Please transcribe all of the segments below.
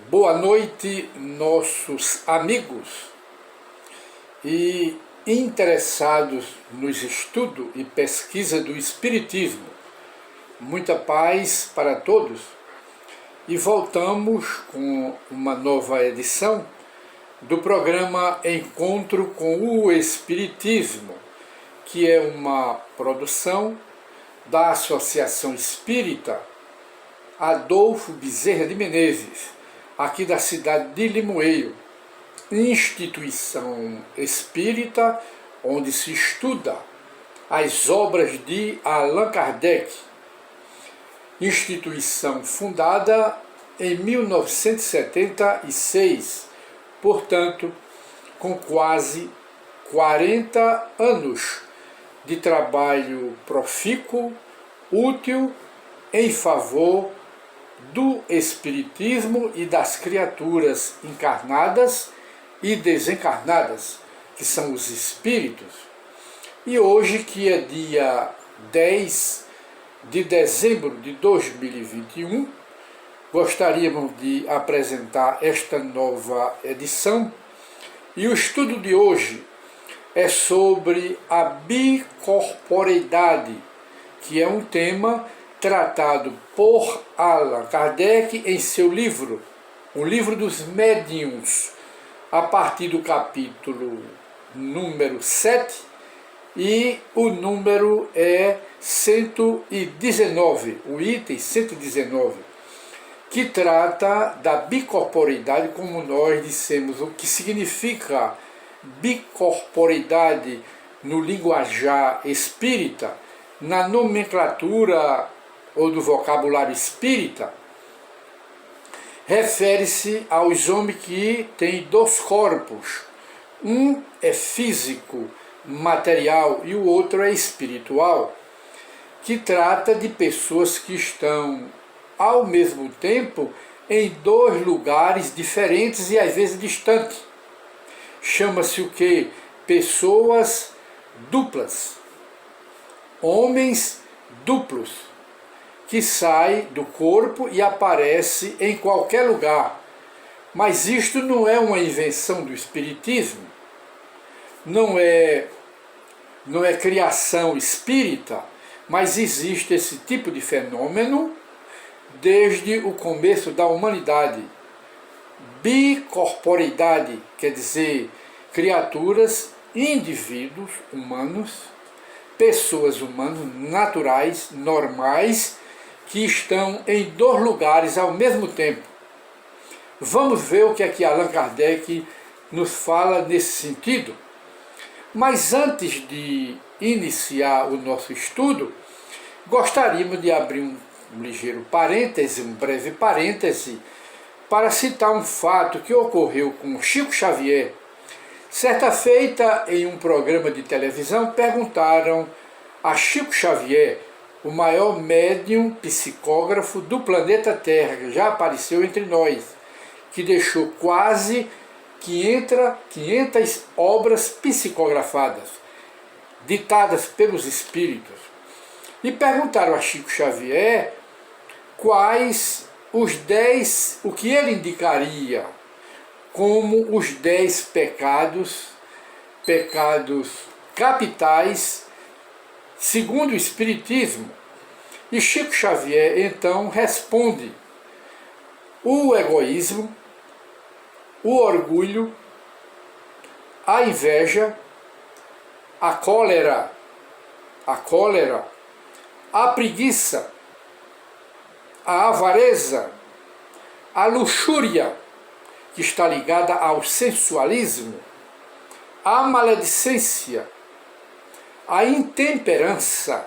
Boa noite, nossos amigos e interessados nos estudos e pesquisa do Espiritismo. Muita paz para todos. E voltamos com uma nova edição do programa Encontro com o Espiritismo, que é uma produção da Associação Espírita Adolfo Bezerra de Menezes, aqui da cidade de Limoeiro, instituição espírita onde se estuda as obras de Allan Kardec, instituição fundada em 1976, portanto, com quase 40 anos de trabalho profícuo, útil, em favor do Espiritismo e das criaturas encarnadas e desencarnadas, que são os espíritos. E hoje, que é dia 10 de dezembro de 2021, gostaríamos de apresentar esta nova edição. E o estudo de hoje é sobre a bicorporeidade, que é um tema tratado por Allan Kardec em seu livro, o Livro dos Médiuns, a partir do capítulo número 7, e o número é 119, o item 119, que trata da bicorporeidade, como nós dissemos, o que significa bicorporeidade no linguajar espírita, na nomenclatura ou do vocabulário espírita, refere-se aos homens que têm dois corpos. Um é físico, material, e o outro é espiritual, que trata de pessoas que estão, ao mesmo tempo, em dois lugares diferentes e às vezes distantes. Chama-se o quê? Pessoas duplas, homens duplos, que sai do corpo e aparece em qualquer lugar. Mas isto não é uma invenção do Espiritismo, não é criação espírita, mas existe esse tipo de fenômeno desde o começo da humanidade. Bicorporeidade quer dizer criaturas, indivíduos humanos, pessoas humanas naturais, normais, que estão em dois lugares ao mesmo tempo. Vamos ver o que é que Allan Kardec nos fala nesse sentido. Mas antes de iniciar o nosso estudo, gostaríamos de abrir um ligeiro parêntese, um breve parêntese, para citar um fato que ocorreu com Chico Xavier. Certa feita, em um programa de televisão, perguntaram a Chico Xavier, o maior médium psicógrafo do planeta Terra, que já apareceu entre nós, que deixou quase 500 obras psicografadas, ditadas pelos espíritos. E perguntaram a Chico Xavier quais os 10, o que ele indicaria como os 10 pecados capitais, segundo o Espiritismo. E Chico Xavier, então, responde: o egoísmo, o orgulho, a inveja, a cólera, a preguiça, a avareza, a luxúria, que está ligada ao sensualismo, a maledicência, a intemperança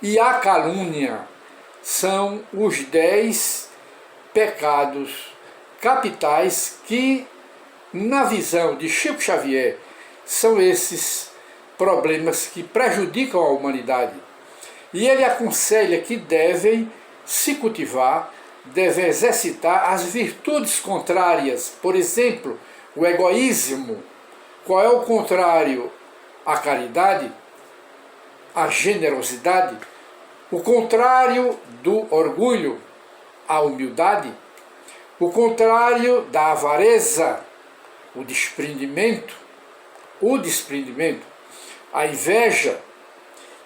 e a calúnia. São os 10 pecados capitais que, na visão de Chico Xavier, são esses problemas que prejudicam a humanidade. E ele aconselha que devem se cultivar, devem exercitar as virtudes contrárias. Por exemplo, o egoísmo. Qual é o contrário? A caridade, a generosidade. O contrário do orgulho, a humildade. O contrário da avareza, o desprendimento, a inveja,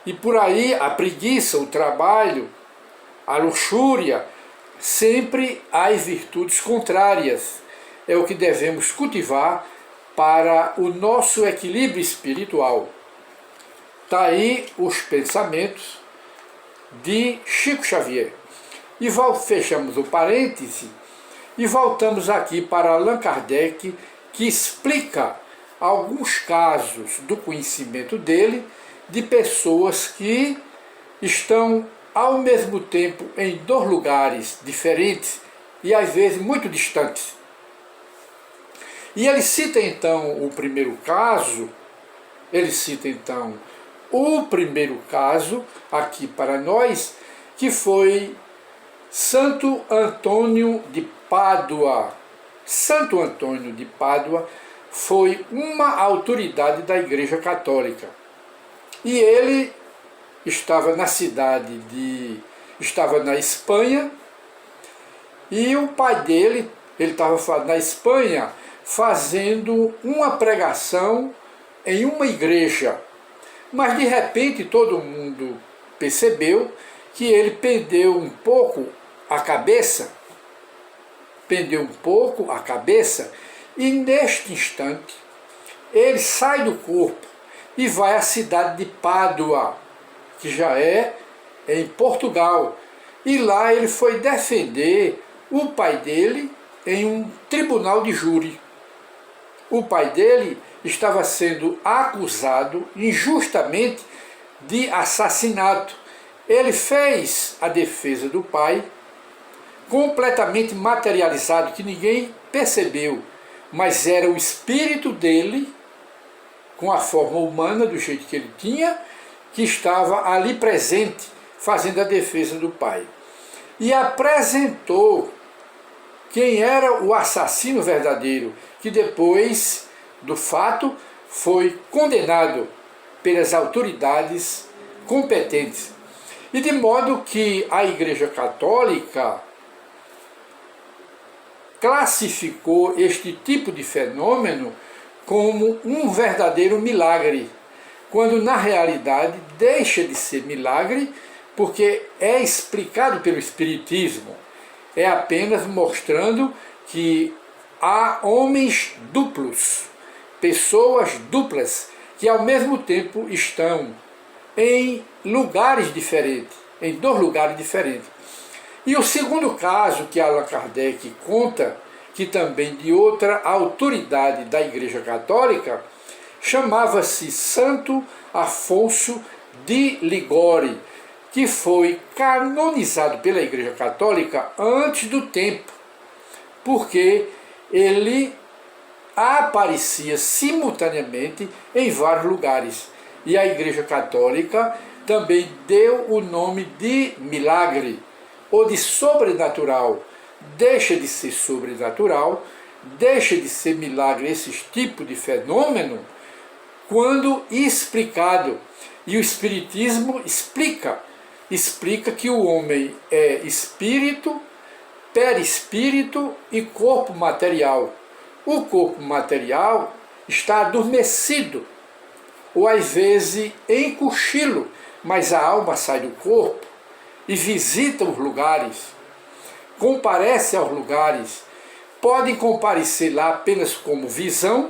e por aí a preguiça, o trabalho, a luxúria, sempre as virtudes contrárias. É o que devemos cultivar para o nosso equilíbrio espiritual. Está aí os pensamentos de Chico Xavier. E fechamos o parêntese e voltamos aqui para Allan Kardec, que explica alguns casos do conhecimento dele de pessoas que estão ao mesmo tempo em dois lugares diferentes e às vezes muito distantes. E ele cita então o primeiro caso aqui para nós, que foi Santo Antônio de Pádua. Santo Antônio de Pádua foi uma autoridade da Igreja Católica. E ele estava na Espanha, e o pai dele, ele estava na Espanha fazendo uma pregação em uma igreja. Mas de repente todo mundo percebeu que ele pendeu um pouco a cabeça, e neste instante ele sai do corpo e vai à cidade de Pádua, que já é em Portugal. E lá ele foi defender o pai dele em um tribunal de júri. O pai dele estava sendo acusado injustamente de assassinato. Ele fez a defesa do pai, completamente materializado, que ninguém percebeu, mas era o espírito dele, com a forma humana, do jeito que ele tinha, que estava ali presente, fazendo a defesa do pai. E apresentou quem era o assassino verdadeiro, que depois do fato foi condenado pelas autoridades competentes. E de modo que a Igreja Católica classificou este tipo de fenômeno como um verdadeiro milagre, quando na realidade deixa de ser milagre, porque é explicado pelo Espiritismo. É apenas mostrando que há homens duplos, pessoas duplas, que ao mesmo tempo estão em lugares diferentes, em dois lugares diferentes. E o segundo caso que Allan Kardec conta, que também de outra autoridade da Igreja Católica, chamava-se Santo Afonso de Ligório, que foi canonizado pela Igreja Católica antes do tempo, porque ele aparecia simultaneamente em vários lugares. E a Igreja Católica também deu o nome de milagre, ou de sobrenatural. Deixa de ser sobrenatural, deixa de ser milagre, esse tipo de fenômeno, quando explicado. E o Espiritismo explica que o homem é espírito, perispírito e corpo material. O corpo material está adormecido, ou às vezes em cochilo, mas a alma sai do corpo e visita os lugares, comparece aos lugares. Podem comparecer lá apenas como visão,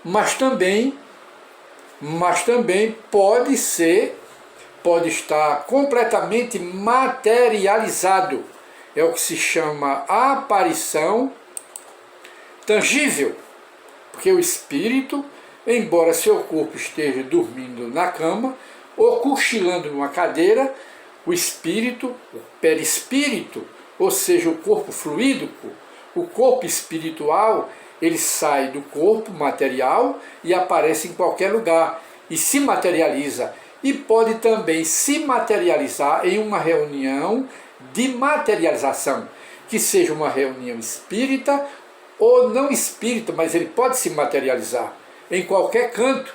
mas também pode estar completamente materializado. É o que se chama aparição tangível, porque o espírito, embora seu corpo esteja dormindo na cama ou cochilando numa cadeira, o espírito, o perispírito, ou seja, o corpo fluídico, o corpo espiritual, ele sai do corpo material e aparece em qualquer lugar e se materializa. E pode também se materializar em uma reunião de materialização, que seja uma reunião espírita ou não espírita, mas ele pode se materializar em qualquer canto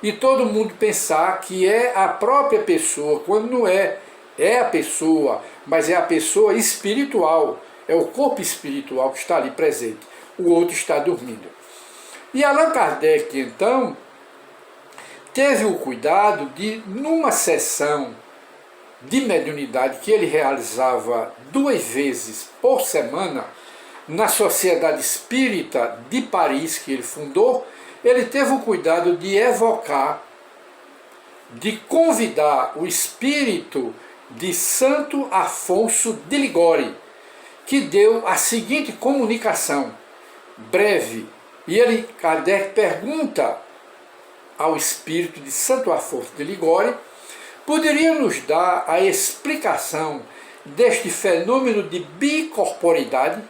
e todo mundo pensar que é a própria pessoa, quando não é. É a pessoa, mas é a pessoa espiritual. É o corpo espiritual que está ali presente. O outro está dormindo. E Allan Kardec, então, teve o cuidado de, numa sessão de mediunidade que ele realizava 2 vezes por semana, na Sociedade Espírita de Paris, que ele fundou, ele teve o cuidado de evocar, de convidar o espírito de Santo Afonso de Ligório, que deu a seguinte comunicação, breve. E ele, Kardec, pergunta ao espírito de Santo Afonso de Ligório, poderia nos dar a explicação deste fenômeno de bicorporidade,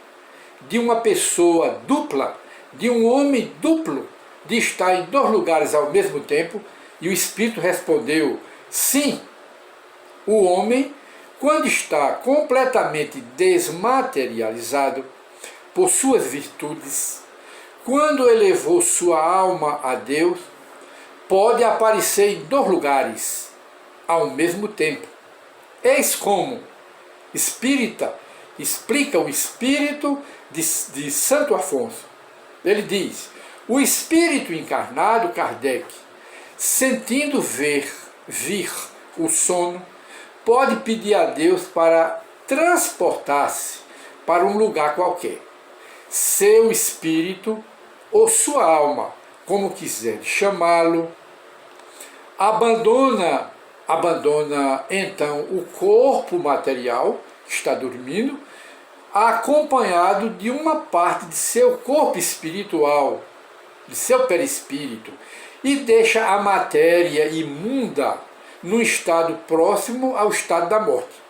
de uma pessoa dupla, de um homem duplo, de estar em 2 lugares ao mesmo tempo? E o espírito respondeu, sim, o homem, quando está completamente desmaterializado por suas virtudes, quando elevou sua alma a Deus, pode aparecer em 2 lugares ao mesmo tempo. Eis como espírita explica o espírito de Santo Afonso. Ele diz, o espírito encarnado, Kardec, sentindo vir o sono, pode pedir a Deus para transportar-se para um lugar qualquer. Seu espírito ou sua alma, como quiser chamá-lo, abandona então o corpo material, que está dormindo, acompanhado de uma parte de seu corpo espiritual, de seu perispírito, e deixa a matéria imunda num estado próximo ao estado da morte.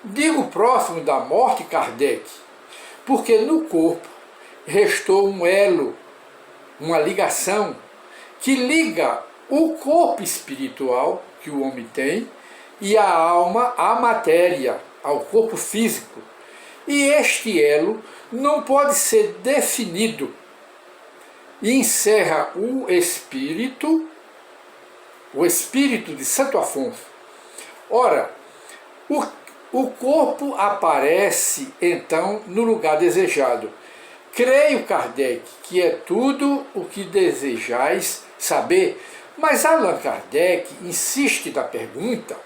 Digo próximo da morte, Kardec, porque no corpo restou um elo, uma ligação, que liga o corpo espiritual que o homem tem e a alma à matéria, ao corpo físico. E este elo não pode ser definido. E encerra o espírito de Santo Afonso. Ora, o corpo aparece então no lugar desejado. Creio, Kardec, que é tudo o que desejais saber, mas Allan Kardec insiste na pergunta.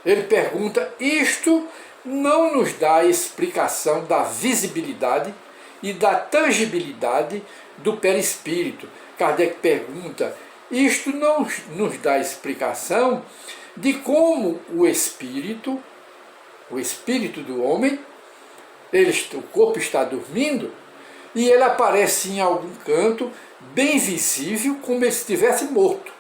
Ele pergunta, isto não nos dá a explicação da visibilidade e da tangibilidade do perispírito. Kardec pergunta, isto não nos dá a explicação de como o espírito do homem, o corpo está dormindo, e ele aparece em algum canto, bem visível, como se estivesse morto,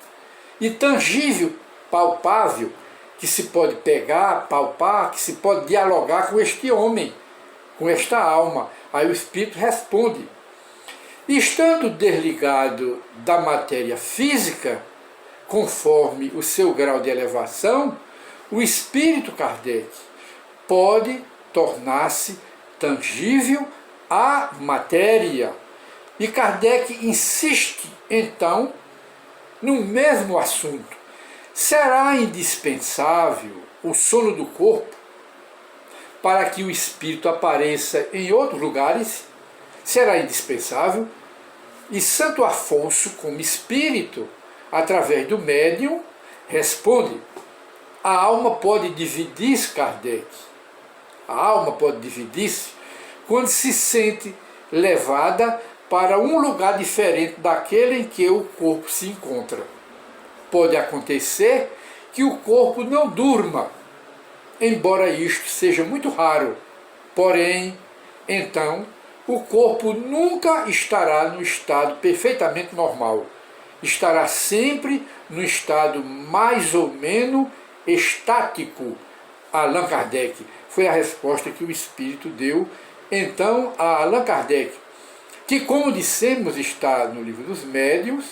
e tangível, palpável, que se pode pegar, palpar, que se pode dialogar com este homem, com esta alma. Aí o espírito responde, estando desligado da matéria física, conforme o seu grau de elevação, o espírito, Kardec, pode tornar-se tangível à matéria. E Kardec insiste, então, no mesmo assunto. Será indispensável o sono do corpo para que o espírito apareça em outros lugares? Será indispensável? E Santo Afonso, como espírito, através do médium, responde, a alma pode dividir-se, Kardec. A alma pode dividir-se quando se sente levada para um lugar diferente daquele em que o corpo se encontra. Pode acontecer que o corpo não durma, embora isto seja muito raro. Porém, então, o corpo nunca estará no estado perfeitamente normal. Estará sempre no estado mais ou menos estático. Allan Kardec. Foi a resposta que o Espírito deu, então, a Allan Kardec, que, como dissemos, está no Livro dos Médiuns,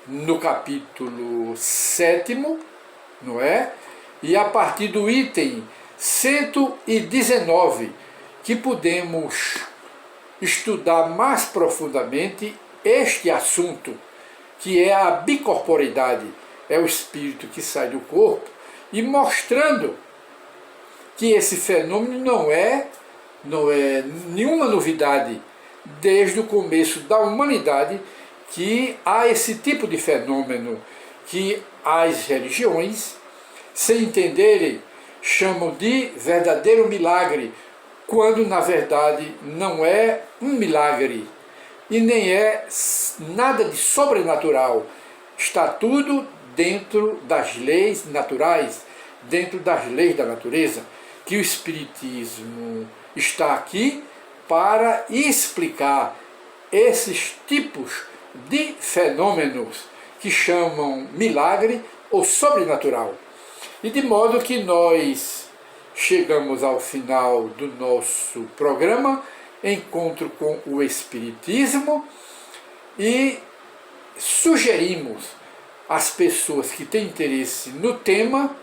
no capítulo 7º, não é? E a partir do item 119, que podemos estudar mais profundamente este assunto, que é a bicorporidade, é o espírito que sai do corpo, e mostrando que esse fenômeno não é nenhuma novidade desde o começo da humanidade, que há esse tipo de fenômeno que as religiões, sem entenderem, chamam de verdadeiro milagre, quando na verdade não é um milagre e nem é nada de sobrenatural. Está tudo dentro das leis naturais, dentro das leis da natureza, que o Espiritismo está aqui para explicar esses tipos de fenômenos que chamam milagre ou sobrenatural. E de modo que nós chegamos ao final do nosso programa, Encontro com o Espiritismo, e sugerimos às pessoas que têm interesse no tema,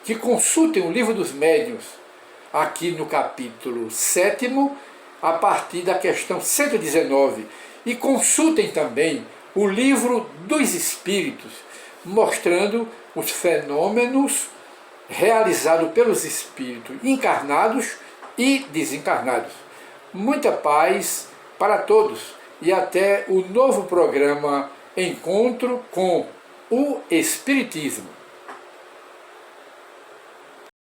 que consultem o Livro dos Médiuns, aqui no capítulo 7º, a partir da questão 119, e consultem também o Livro dos Espíritos, mostrando os fenômenos realizados pelos espíritos encarnados e desencarnados. Muita paz para todos e até o novo programa Encontro com o Espiritismo.